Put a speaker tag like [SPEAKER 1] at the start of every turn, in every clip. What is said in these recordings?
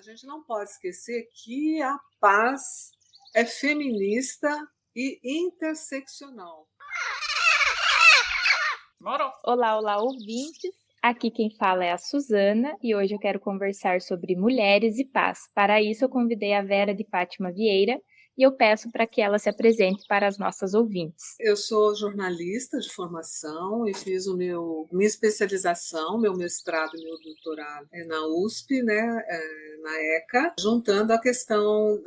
[SPEAKER 1] gente não pode esquecer que a paz é feminista e interseccional.
[SPEAKER 2] Olá, olá, ouvintes! Aqui quem fala é a Suzana e hoje eu quero conversar sobre mulheres e paz. Para isso eu convidei a Vera de Fátima Vieira e eu peço para que ela se apresente para as nossas ouvintes.
[SPEAKER 1] Eu sou jornalista de formação e fiz minha especialização, meu mestrado e meu doutorado na USP, né, na ECA, juntando a questão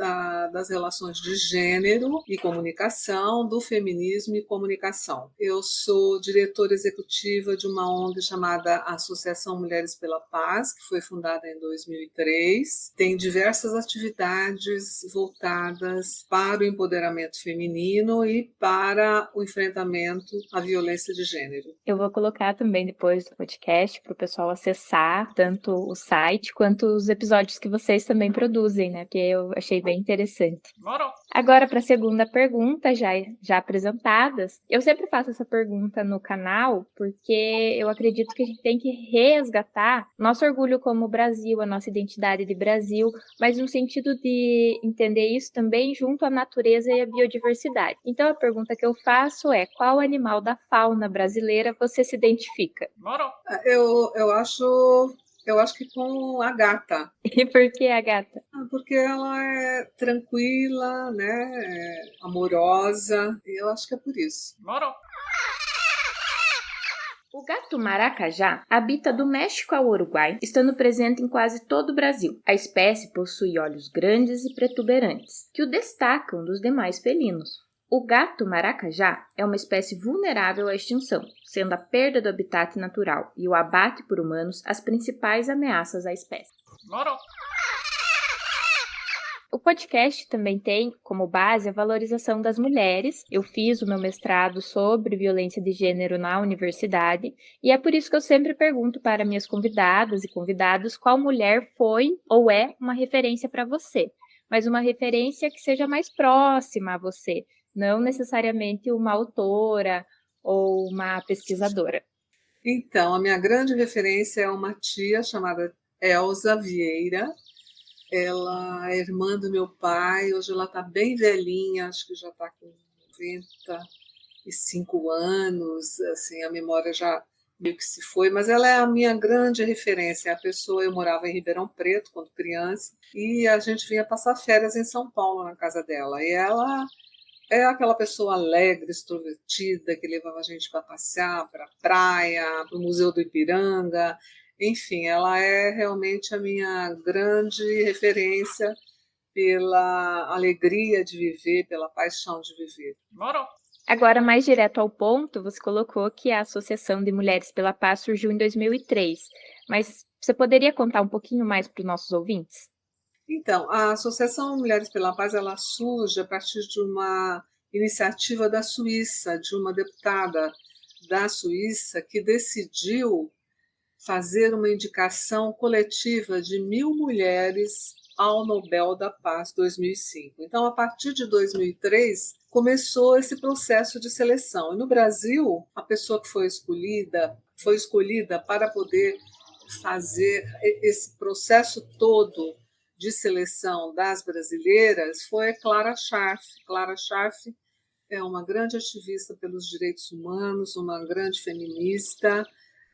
[SPEAKER 1] das relações de gênero e comunicação, do feminismo e comunicação. Eu sou diretora executiva de uma ONG chamada Associação Mulheres pela Paz, que foi fundada em 2003. Tem diversas atividades voltadas para o empoderamento feminino e para o enfrentamento à violência de gênero.
[SPEAKER 2] Eu vou colocar também depois do podcast para o pessoal acessar tanto o site quanto os episódios que vocês também produzem, né? Porque eu achei bem interessante. Agora, para a segunda pergunta, já apresentadas, eu sempre faço essa pergunta no canal porque eu acredito que a gente tem que resgatar nosso orgulho como Brasil, a nossa identidade de Brasil, mas no sentido de entender isso também junto à natureza e à biodiversidade. Então, a pergunta que eu faço é: qual animal da fauna brasileira você se identifica?
[SPEAKER 1] Eu acho que com a gata.
[SPEAKER 2] E por que a gata?
[SPEAKER 1] Porque ela é tranquila, né? Amorosa, e eu acho que é por isso.
[SPEAKER 2] O gato maracajá habita do México ao Uruguai, estando presente em quase todo o Brasil. A espécie possui olhos grandes e protuberantes, que o destacam dos demais felinos. O gato maracajá é uma espécie vulnerável à extinção, sendo a perda do habitat natural e o abate por humanos as principais ameaças à espécie. O podcast também tem como base a valorização das mulheres. Eu fiz o meu mestrado sobre violência de gênero na universidade e é por isso que eu sempre pergunto para minhas convidadas e convidados qual mulher foi ou é uma referência para você, mas uma referência que seja mais próxima a você, não necessariamente uma autora ou uma pesquisadora.
[SPEAKER 1] Então, a minha grande referência é uma tia chamada Elza Vieira. Ela é irmã do meu pai, hoje ela está bem velhinha, acho que já está com 95 anos, assim, a memória já meio que se foi, mas ela é a minha grande referência. Eu morava em Ribeirão Preto quando criança, e a gente vinha passar férias em São Paulo na casa dela, e ela é aquela pessoa alegre, extrovertida, que levava a gente para passear, para a praia, para o Museu do Ipiranga. Enfim, ela é realmente a minha grande referência pela alegria de viver, pela paixão de viver.
[SPEAKER 2] Agora, mais direto ao ponto, você colocou que a Associação de Mulheres pela Paz surgiu em 2003, mas você poderia contar um pouquinho mais para os nossos ouvintes?
[SPEAKER 1] Então, a Associação Mulheres pela Paz ela surge a partir de uma iniciativa da Suíça, de uma deputada da Suíça que decidiu fazer uma indicação coletiva de 1.000 mulheres ao Nobel da Paz 2005. Então, a partir de 2003, começou esse processo de seleção. E no Brasil, a pessoa que foi escolhida para poder fazer esse processo todo de seleção das brasileiras foi Clara Scharf. Clara Scharf é uma grande ativista pelos direitos humanos, uma grande feminista.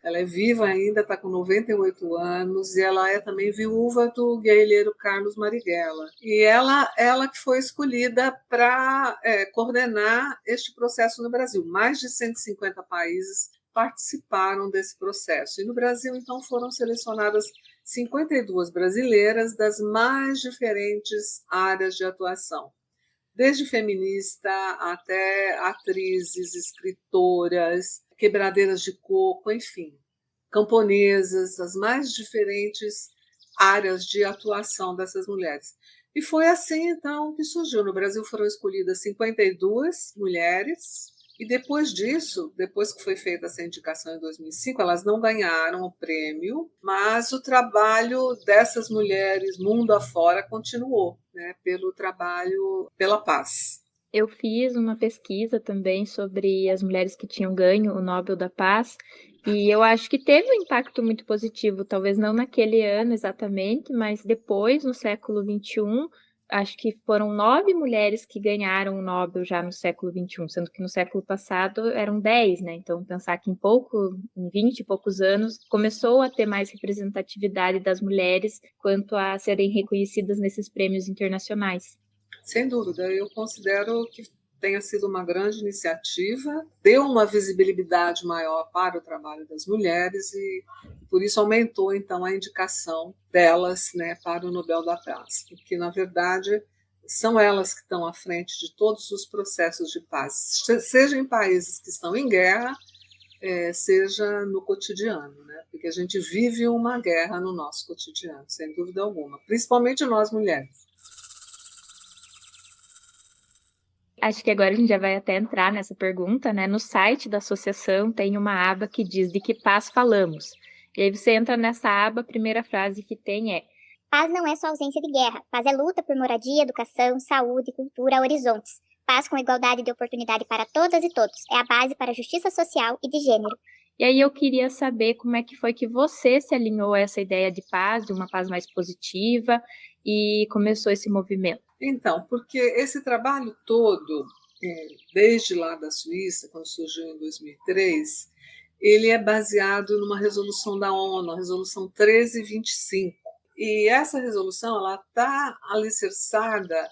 [SPEAKER 1] Ela é viva ainda, está com 98 anos, e ela é também viúva do guerrilheiro Carlos Marighella. E ela que foi escolhida para coordenar este processo no Brasil. Mais de 150 países participaram desse processo. E no Brasil, então, foram selecionadas 52 brasileiras das mais diferentes áreas de atuação, desde feminista até atrizes, escritoras, quebradeiras de coco, enfim, camponesas, as mais diferentes áreas de atuação dessas mulheres. E foi assim, então, que surgiu. No Brasil foram escolhidas 52 mulheres, e depois disso, depois que foi feita essa indicação em 2005, elas não ganharam o prêmio, mas o trabalho dessas mulheres mundo afora continuou, né, pelo trabalho pela paz.
[SPEAKER 2] Eu fiz uma pesquisa também sobre as mulheres que tinham ganho o Nobel da Paz E eu acho que teve um impacto muito positivo, talvez não naquele ano exatamente, mas depois, no século XXI, acho que foram 9 mulheres que ganharam o Nobel já no século XXI, sendo que no século passado eram 10, né? Então, pensar que em 20 e poucos anos, começou a ter mais representatividade das mulheres quanto a serem reconhecidas nesses prêmios internacionais.
[SPEAKER 1] Sem dúvida, eu considero que tenha sido uma grande iniciativa, deu uma visibilidade maior para o trabalho das mulheres e por isso aumentou então a indicação delas, né, para o Nobel da Paz, porque na verdade são elas que estão à frente de todos os processos de paz, seja em países que estão em guerra, seja no cotidiano, né? Porque a gente vive uma guerra no nosso cotidiano, sem dúvida alguma, principalmente nós mulheres.
[SPEAKER 2] Acho que agora a gente já vai até entrar nessa pergunta, né? No site da associação tem uma aba que diz de que paz falamos. E aí você entra nessa aba, a primeira frase que tem é:
[SPEAKER 3] paz não é só ausência de guerra. Paz é luta por moradia, educação, saúde, cultura, horizontes. Paz com igualdade de oportunidade para todas e todos. É a base para a justiça social e de gênero.
[SPEAKER 2] E aí eu queria saber como é que foi que você se alinhou a essa ideia de paz, de uma paz mais positiva, e começou esse movimento.
[SPEAKER 1] Então, porque esse trabalho todo, desde lá da Suíça, quando surgiu em 2003, ele é baseado numa resolução da ONU, a resolução 1325. E essa resolução ela está alicerçada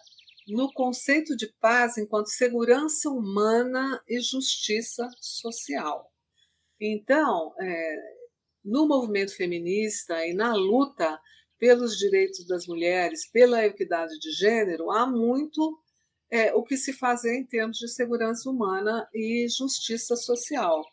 [SPEAKER 1] no conceito de paz enquanto segurança humana e justiça social. Então, no movimento feminista e na luta pelos direitos das mulheres, pela equidade de gênero, há muito o que se fazer em termos de segurança humana e justiça social.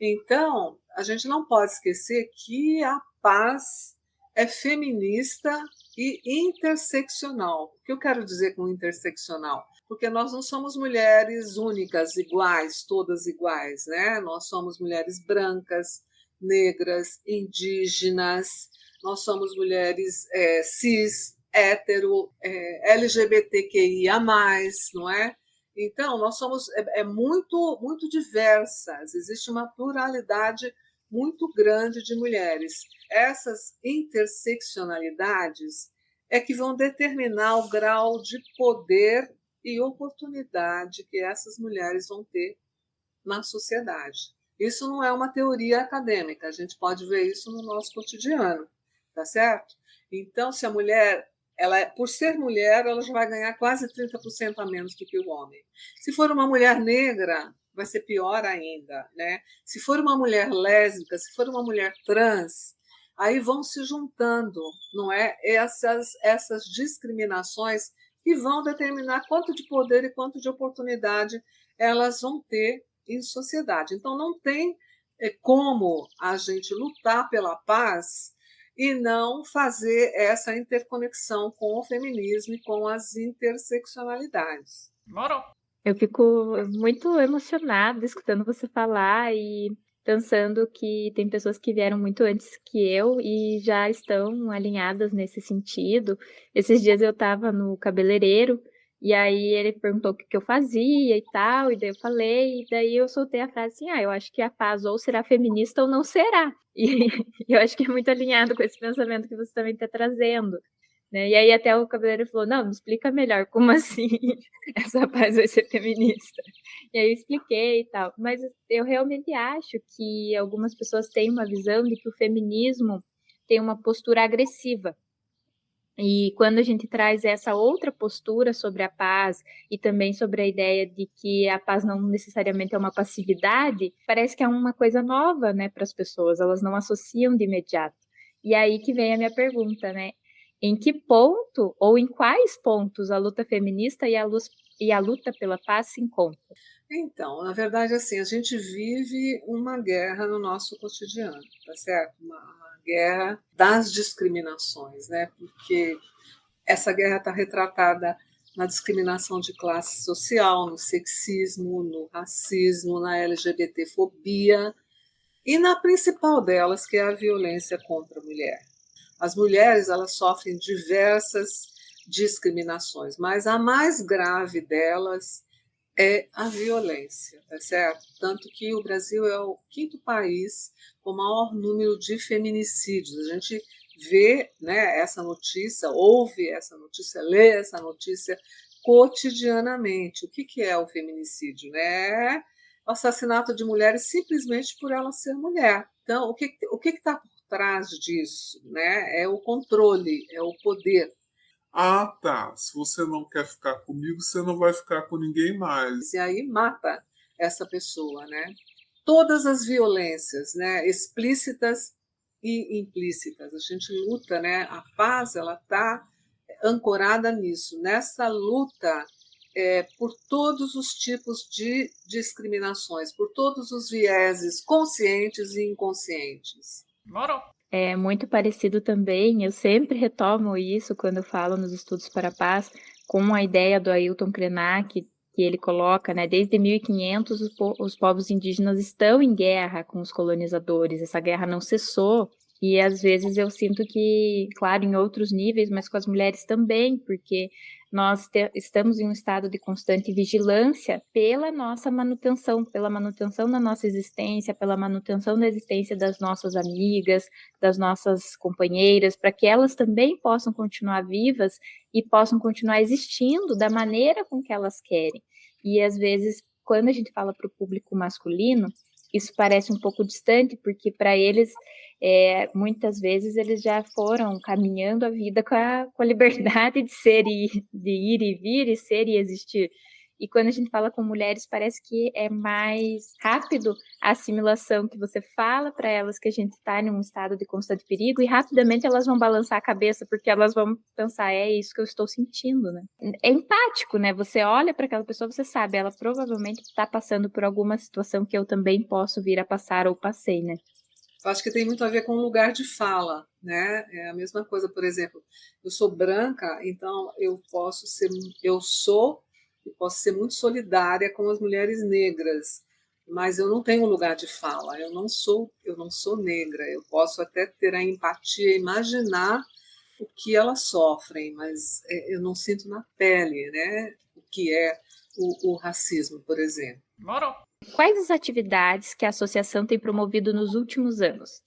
[SPEAKER 1] Então, a gente não pode esquecer que a paz é feminista e interseccional. O que eu quero dizer com interseccional? Porque nós não somos mulheres únicas, iguais, todas iguais, né? Nós somos mulheres brancas, negras, indígenas, nós somos mulheres cis, hétero, LGBTQIA+, não é? Então, nós somos muito, muito diversas, existe uma pluralidade muito grande de mulheres. Essas interseccionalidades é que vão determinar o grau de poder e oportunidade que essas mulheres vão ter na sociedade. Isso não é uma teoria acadêmica, a gente pode ver isso no nosso cotidiano, tá certo? Então, se a mulher, por ser mulher, ela já vai ganhar quase 30% a menos do que o homem. Se for uma mulher negra, vai ser pior ainda, né? Se for uma mulher lésbica, se for uma mulher trans, aí vão se juntando, não é? Essas discriminações que vão determinar quanto de poder e quanto de oportunidade elas vão ter em sociedade. Então, não tem como a gente lutar pela paz e não fazer essa interconexão com o feminismo e com as interseccionalidades.
[SPEAKER 2] Eu fico muito emocionada escutando você falar e pensando que tem pessoas que vieram muito antes que eu e já estão alinhadas nesse sentido. Esses dias eu estava no cabeleireiro e aí ele perguntou o que eu fazia e tal, e daí eu falei, e daí eu soltei a frase assim: eu acho que a paz ou será feminista ou não será. E eu acho que é muito alinhado com esse pensamento que você também está trazendo. Né? E aí até o cabeleireiro falou: não, me explica melhor, como assim essa paz vai ser feminista? E aí eu expliquei e tal. Mas eu realmente acho que algumas pessoas têm uma visão de que o feminismo tem uma postura agressiva. E quando a gente traz essa outra postura sobre a paz e também sobre a ideia de que a paz não necessariamente é uma passividade, parece que é uma coisa nova, né, para as pessoas, elas não associam de imediato. E aí que vem a minha pergunta, né? Em que ponto ou em quais pontos a luta feminista e a luta pela paz se encontram?
[SPEAKER 1] Então, na verdade, assim, a gente vive uma guerra no nosso cotidiano, tá certo? Uma guerra das discriminações, né? Porque essa guerra está retratada na discriminação de classe social, no sexismo, no racismo, na LGBTfobia e na principal delas, que é a violência contra a mulher. As mulheres elas sofrem diversas discriminações, mas a mais grave delas é a violência, tá certo? Tanto que o Brasil é o 5º país com o maior número de feminicídios. A gente vê, né, essa notícia, ouve essa notícia, lê essa notícia cotidianamente. O que é o feminicídio? Né? É o assassinato de mulheres simplesmente por ela ser mulher. Então, o que está por trás disso? Né? É o controle, é o poder.
[SPEAKER 4] Ah, tá. Se você não quer ficar comigo, você não vai ficar com ninguém mais.
[SPEAKER 1] E aí mata essa pessoa, né? Todas as violências, né, explícitas e implícitas. A gente luta, né? A paz, ela está ancorada nisso, nessa luta por todos os tipos de discriminações, por todos os vieses conscientes e inconscientes.
[SPEAKER 2] É muito parecido também, eu sempre retomo isso quando eu falo nos Estudos para a Paz, com a ideia do Ailton Krenak, que ele coloca, né, desde 1500 os povos indígenas estão em guerra com os colonizadores, essa guerra não cessou, e às vezes eu sinto que, claro, em outros níveis, mas com as mulheres também, porque nós estamos em um estado de constante vigilância pela nossa manutenção, pela manutenção da nossa existência, pela manutenção da existência das nossas amigas, das nossas companheiras, para que elas também possam continuar vivas e possam continuar existindo da maneira com que elas querem. E às vezes, quando a gente fala para o público masculino, isso parece um pouco distante, porque para eles, muitas vezes, eles já foram caminhando a vida com a liberdade de ser e de ir e vir, e ser e existir. E quando a gente fala com mulheres, parece que é mais rápido a assimilação, que você fala para elas que a gente está em um estado de constante perigo e rapidamente elas vão balançar a cabeça, porque elas vão pensar, é isso que eu estou sentindo, né? É empático, né? Você olha para aquela pessoa, você sabe, ela provavelmente está passando por alguma situação que eu também posso vir a passar ou passei, né?
[SPEAKER 1] Eu acho que tem muito a ver com o lugar de fala, né? É a mesma coisa, por exemplo, eu sou branca, então eu posso ser muito solidária com as mulheres negras, mas eu não tenho lugar de fala. Eu não sou negra. Eu posso até ter a empatia, imaginar o que elas sofrem, mas eu não sinto na pele, né? O que é o racismo, por exemplo.
[SPEAKER 2] Quais as atividades que a associação tem promovido nos últimos anos?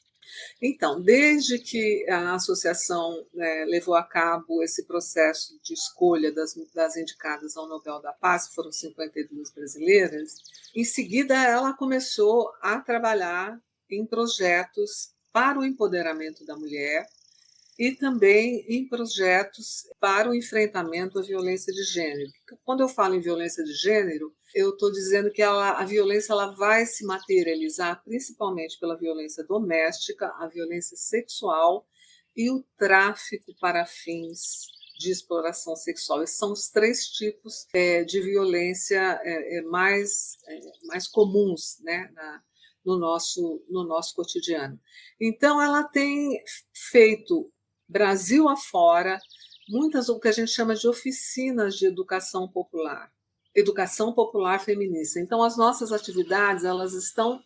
[SPEAKER 1] Então, desde que a associação levou a cabo esse processo de escolha das indicadas ao Nobel da Paz, foram 52 brasileiras, em seguida ela começou a trabalhar em projetos para o empoderamento da mulher e também em projetos para o enfrentamento à violência de gênero. Quando eu falo em violência de gênero, eu estou dizendo que a violência ela vai se materializar principalmente pela violência doméstica, a violência sexual e o tráfico para fins de exploração sexual. Esses são os 3 tipos de violência mais comuns, né, no nosso cotidiano. Então, ela tem feito Brasil afora, muitas o que a gente chama de oficinas de educação popular feminista. Então, as nossas atividades elas estão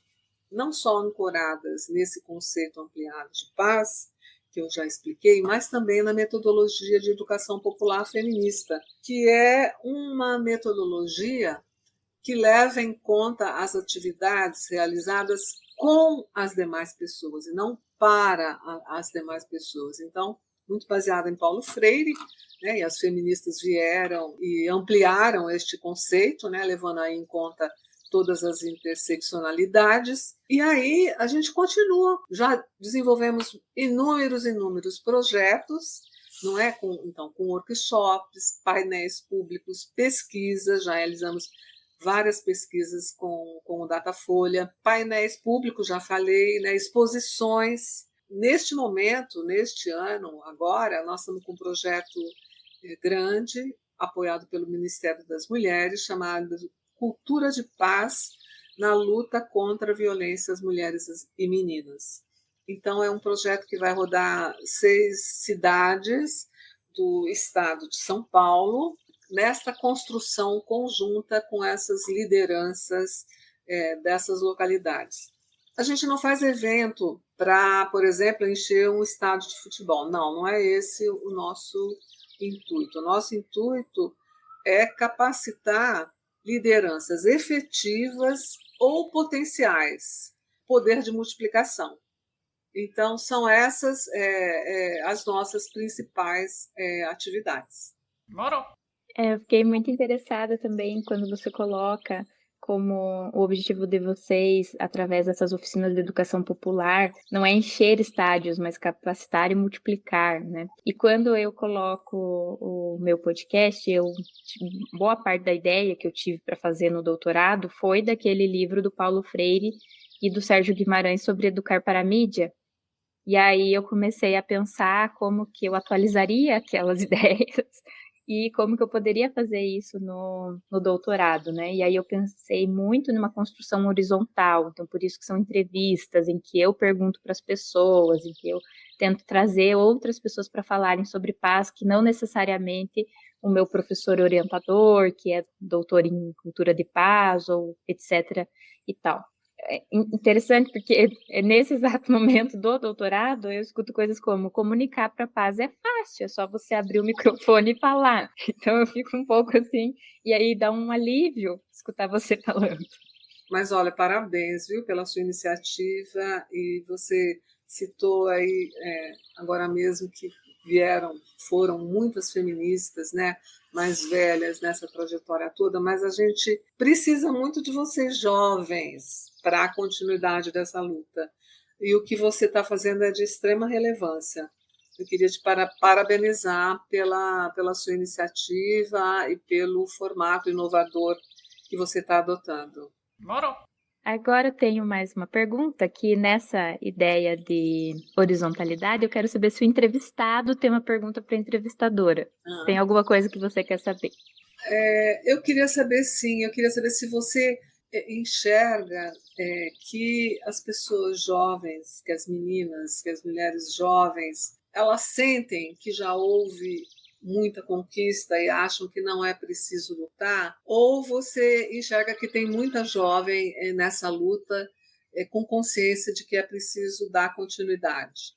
[SPEAKER 1] não só ancoradas nesse conceito ampliado de paz, que eu já expliquei, mas também na metodologia de educação popular feminista, que é uma metodologia que leva em conta as atividades realizadas com as demais pessoas e não para as demais pessoas. Então, muito baseada em Paulo Freire, né, e as feministas vieram e ampliaram este conceito, né, levando aí em conta todas as interseccionalidades. E aí a gente continua, já desenvolvemos inúmeros projetos, não é? Com workshops, painéis públicos, pesquisas, já realizamos várias pesquisas com o Datafolha, painéis públicos, já falei, né, exposições. Neste momento, neste ano, agora, nós estamos com um projeto grande, apoiado pelo Ministério das Mulheres, chamado Cultura de Paz na luta contra a violência às mulheres e meninas. Então, é um projeto que vai rodar 6 cidades do estado de São Paulo, nesta construção conjunta com essas lideranças dessas localidades. A gente não faz evento para, por exemplo, encher um estádio de futebol. Não é esse o nosso intuito. O nosso intuito é capacitar lideranças efetivas ou potenciais, poder de multiplicação. Então, são essas as nossas principais atividades.
[SPEAKER 2] Eu fiquei muito interessada também quando você coloca como o objetivo de vocês, através dessas oficinas de educação popular, não é encher estádios, mas capacitar e multiplicar, né? E quando eu coloco o meu podcast, boa parte da ideia que eu tive para fazer no doutorado foi daquele livro do Paulo Freire e do Sérgio Guimarães sobre educar para a mídia. E aí eu comecei a pensar como que eu atualizaria aquelas ideias e como que eu poderia fazer isso no doutorado, né? E aí eu pensei muito numa construção horizontal, então por isso que são entrevistas em que eu pergunto para as pessoas, em que eu tento trazer outras pessoas para falarem sobre paz, que não necessariamente o meu professor orientador, que é doutor em cultura de paz ou etc. e tal. É interessante porque nesse exato momento do doutorado eu escuto coisas como comunicar para a paz é fácil, é só você abrir o microfone e falar. Então eu fico um pouco assim, e aí dá um alívio escutar você falando.
[SPEAKER 1] Mas olha, parabéns, viu, pela sua iniciativa, e você citou aí agora mesmo que foram muitas feministas, né, mais velhas nessa trajetória toda, mas a gente precisa muito de vocês jovens para a continuidade dessa luta. E o que você está fazendo é de extrema relevância. Eu queria te parabenizar pela sua iniciativa e pelo formato inovador que você está adotando.
[SPEAKER 2] Agora eu tenho mais uma pergunta, que nessa ideia de horizontalidade, eu quero saber se o entrevistado tem uma pergunta para a entrevistadora. Tem alguma coisa que você quer saber?
[SPEAKER 1] Eu queria saber, sim, se você enxerga que as pessoas jovens, que as meninas, que as mulheres jovens, elas sentem que já houve muita conquista e acham que não é preciso lutar, ou você enxerga que tem muita jovem nessa luta com consciência de que é preciso dar continuidade?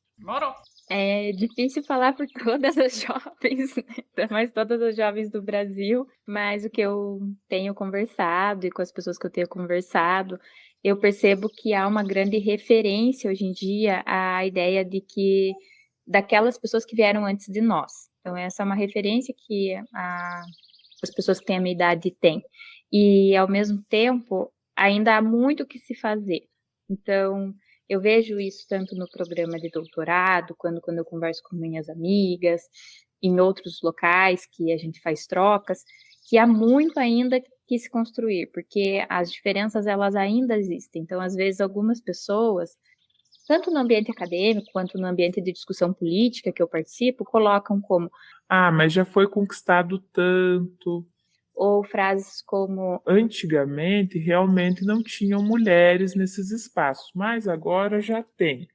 [SPEAKER 2] É difícil falar por todas as jovens, né? Mas todas as jovens do Brasil, mas o que eu tenho conversado e com as pessoas que eu tenho conversado, eu percebo que há uma grande referência hoje em dia à ideia de que daquelas pessoas que vieram antes de nós. Então essa é uma referência que as pessoas que têm a minha idade têm. E ao mesmo tempo, ainda há muito o que se fazer. Então, eu vejo isso tanto no programa de doutorado, quando eu converso com minhas amigas, em outros locais que a gente faz trocas, que há muito ainda que se construir, porque as diferenças elas ainda existem. Então, às vezes, algumas pessoas, tanto no ambiente acadêmico quanto no ambiente de discussão política que eu participo, colocam como
[SPEAKER 5] mas já foi conquistado tanto.
[SPEAKER 2] Ou frases como
[SPEAKER 5] antigamente realmente não tinham mulheres nesses espaços, mas agora já tem.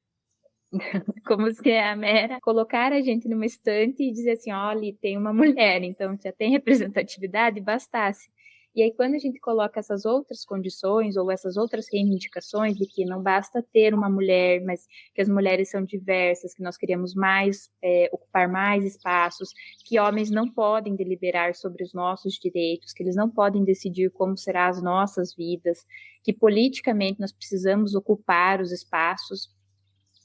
[SPEAKER 2] Como se a mera colocar a gente numa estante e dizer assim, olha, tem uma mulher, então já tem representatividade, bastasse. E aí quando a gente coloca essas outras condições ou essas outras reivindicações de que não basta ter uma mulher, mas que as mulheres são diversas, que nós queremos ocupar mais espaços, que homens não podem deliberar sobre os nossos direitos, que eles não podem decidir como serão as nossas vidas, que politicamente nós precisamos ocupar os espaços.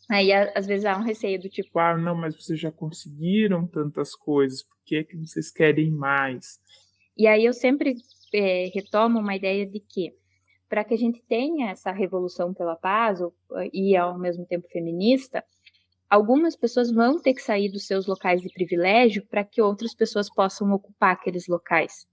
[SPEAKER 2] Aí, às vezes, há um receio do tipo,
[SPEAKER 5] não, mas vocês já conseguiram tantas coisas, por que é que vocês querem mais?
[SPEAKER 2] E aí eu sempre retomo uma ideia de que, para que a gente tenha essa revolução pela paz e, ao mesmo tempo, feminista, algumas pessoas vão ter que sair dos seus locais de privilégio para que outras pessoas possam ocupar aqueles locais.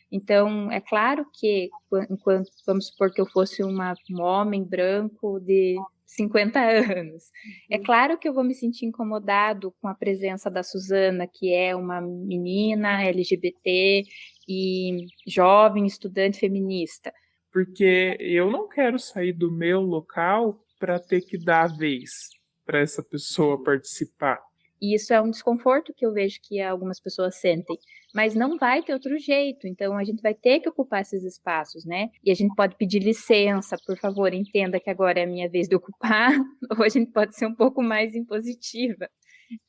[SPEAKER 2] Então, é claro que, enquanto, vamos supor que eu fosse um homem branco de 50 anos. É claro que eu vou me sentir incomodado com a presença da Suzana, que é uma menina LGBT e jovem estudante feminista.
[SPEAKER 5] Porque eu não quero sair do meu local para ter que dar a vez para essa pessoa participar.
[SPEAKER 2] E isso é um desconforto que eu vejo que algumas pessoas sentem. Mas não vai ter outro jeito, então a gente vai ter que ocupar esses espaços, né? E a gente pode pedir licença, por favor, entenda que agora é a minha vez de ocupar, ou a gente pode ser um pouco mais impositiva.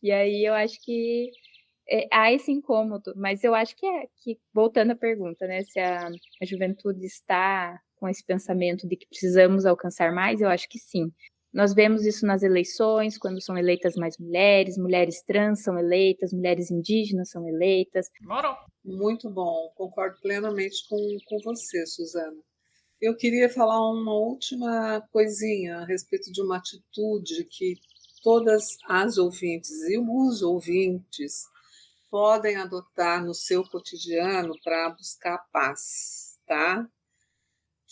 [SPEAKER 2] E aí eu acho que há esse incômodo, mas eu acho que voltando à pergunta, né, se a juventude está com esse pensamento de que precisamos alcançar mais, eu acho que sim. Nós vemos isso nas eleições, quando são eleitas mais mulheres trans são eleitas, mulheres indígenas são eleitas.
[SPEAKER 1] Muito bom, concordo plenamente com você, Suzana. Eu queria falar uma última coisinha a respeito de uma atitude que todas as ouvintes e os ouvintes podem adotar no seu cotidiano para buscar paz, tá?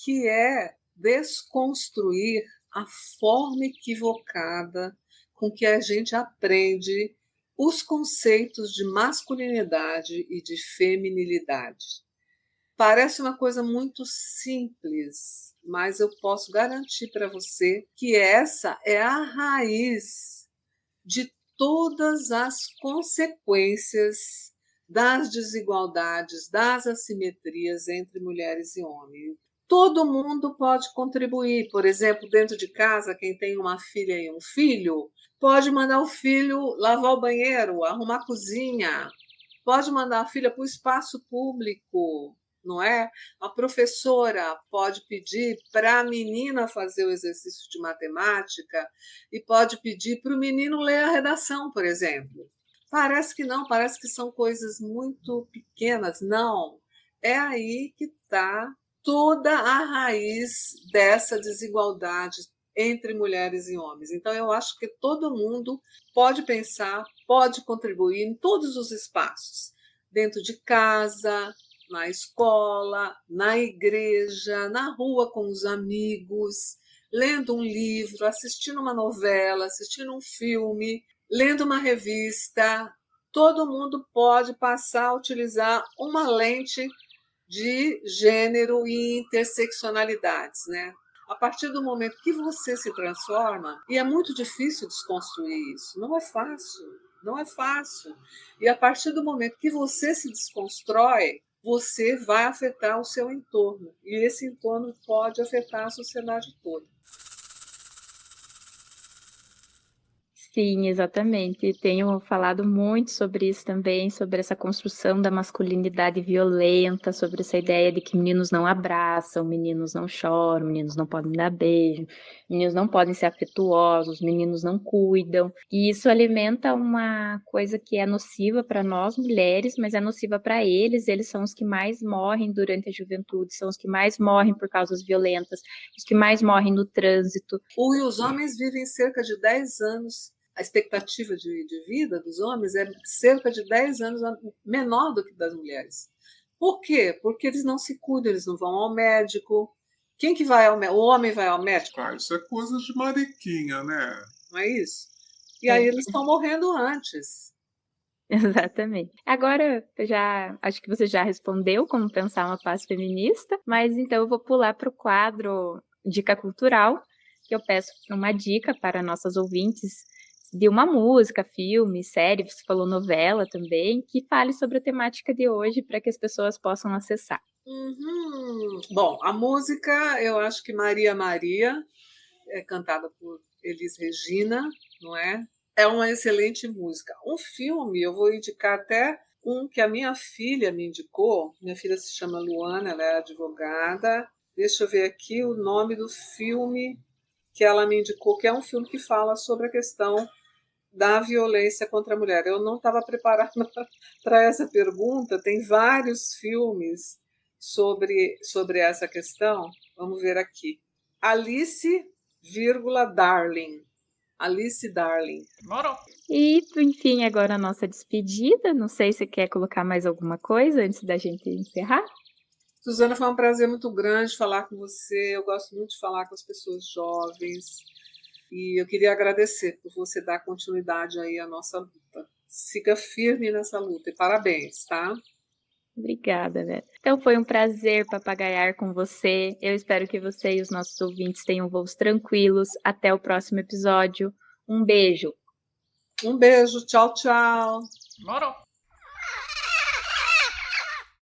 [SPEAKER 1] Que é desconstruir a forma equivocada com que a gente aprende os conceitos de masculinidade e de feminilidade. Parece uma coisa muito simples, mas eu posso garantir para você que essa é a raiz de todas as consequências das desigualdades, das assimetrias entre mulheres e homens. Todo mundo pode contribuir. Por exemplo, dentro de casa, quem tem uma filha e um filho, pode mandar o filho lavar o banheiro, arrumar a cozinha, pode mandar a filha para o espaço público, não é? A professora pode pedir para a menina fazer o exercício de matemática e pode pedir para o menino ler a redação, por exemplo. Parece que não, parece que são coisas muito pequenas. Não, é aí que está toda a raiz dessa desigualdade entre mulheres e homens. Então, eu acho que todo mundo pode pensar, pode contribuir em todos os espaços, dentro de casa, na escola, na igreja, na rua com os amigos, lendo um livro, assistindo uma novela, assistindo um filme, lendo uma revista. Todo mundo pode passar a utilizar uma lente de gênero e interseccionalidades, né? A partir do momento que você se transforma, e é muito difícil desconstruir isso, não é fácil, não é fácil. E a partir do momento que você se desconstrói, você vai afetar o seu entorno, e esse entorno pode afetar a sociedade toda.
[SPEAKER 2] Sim, exatamente. Tenho falado muito sobre isso também, sobre essa construção da masculinidade violenta, sobre essa ideia de que meninos não abraçam, meninos não choram, meninos não podem dar beijo, meninos não podem ser afetuosos, meninos não cuidam. E isso alimenta uma coisa que é nociva para nós mulheres, mas é nociva para eles. Eles são os que mais morrem durante a juventude, são os que mais morrem por causas violentas, os que mais morrem no trânsito.
[SPEAKER 1] E os homens vivem cerca de 10 anos. A expectativa de vida dos homens é cerca de 10 anos menor do que das mulheres. Por quê? Porque eles não se cuidam, eles não vão ao médico. Quem que vai ao médico? O homem vai ao médico?
[SPEAKER 4] Isso é coisa de mariquinha, né?
[SPEAKER 1] Não é isso? E aí eles estão morrendo antes.
[SPEAKER 2] Exatamente. Agora, acho que você já respondeu como pensar uma paz feminista, mas então eu vou pular para o quadro Dica Cultural, que eu peço uma dica para nossas ouvintes de uma música, filme, série, você falou novela também, que fale sobre a temática de hoje para que as pessoas possam acessar.
[SPEAKER 1] Bom, a música, eu acho que Maria Maria, é cantada por Elis Regina, não é? É uma excelente música. Um filme, eu vou indicar até um que a minha filha me indicou. Minha filha se chama Luana, ela é advogada. Deixa eu ver aqui o nome do filme que ela me indicou, que é um filme que fala sobre a questão da violência contra a mulher. Eu não estava preparada para essa pergunta. Tem vários filmes sobre essa questão. Vamos ver aqui. Alice, Darling. Alice Darling.
[SPEAKER 2] E, enfim, agora a nossa despedida. Não sei se quer colocar mais alguma coisa antes da gente encerrar.
[SPEAKER 1] Suzana, foi um prazer muito grande falar com você. Eu gosto muito de falar com as pessoas jovens. E eu queria agradecer por você dar continuidade aí à nossa luta. Siga firme nessa luta e parabéns, tá?
[SPEAKER 2] Obrigada, Vera. Então foi um prazer papagaiar com você. Eu espero que você e os nossos ouvintes tenham voos tranquilos. Até o próximo episódio. Um beijo.
[SPEAKER 1] Um beijo. Tchau, tchau.